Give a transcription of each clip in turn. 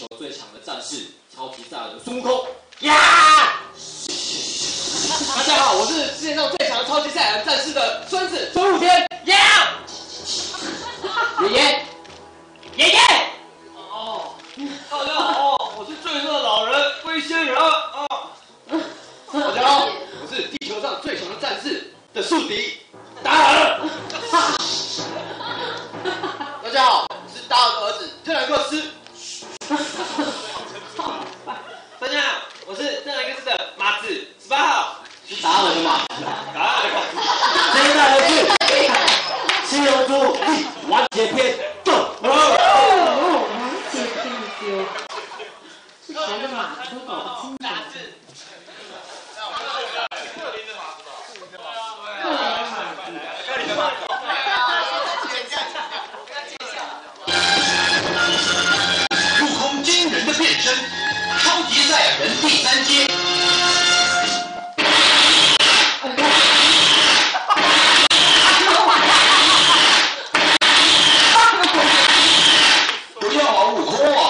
球最强的战士，超级赛亚人孙悟空呀！大家好，我是世界上最强的超级赛亚人战士的孙子孙悟天呀！爷爷，哦，大家好，我是最热的老人龟仙人啊！大家好，我是地球上最强的战士的宿敌达尔。大家好，我是达尔的儿子特兰克斯。大家好，我是特兰克斯的马子18号。是达尔的马子，达尔的马子。现在的是《七龙珠》完结篇。完结篇丢，是谁的马子都搞不清楚。悟空惊人的变身，超级赛亚人第3阶。不要啊，悟空啊！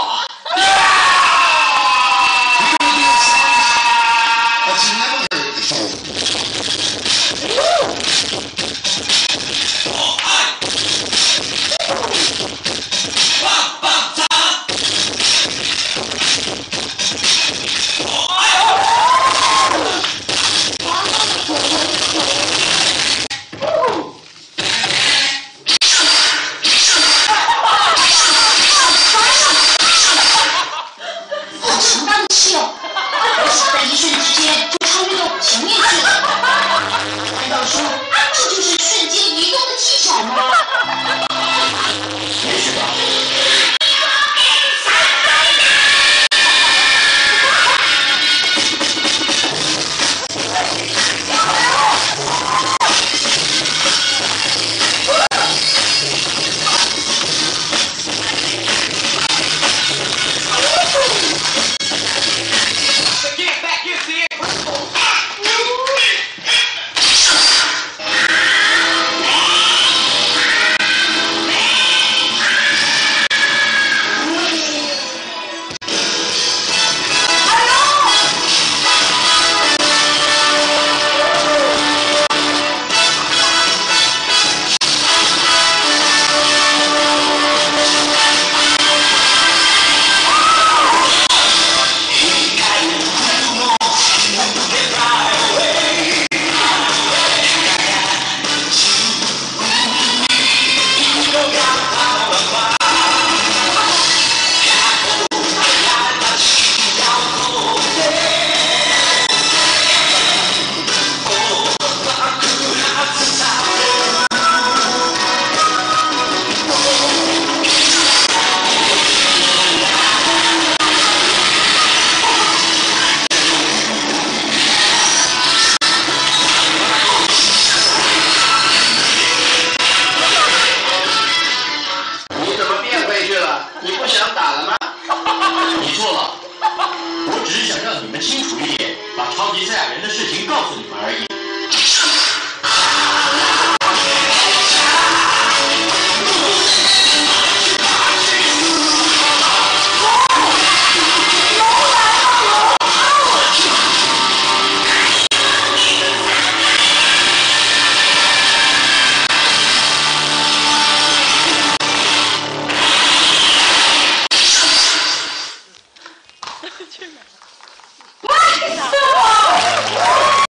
哇！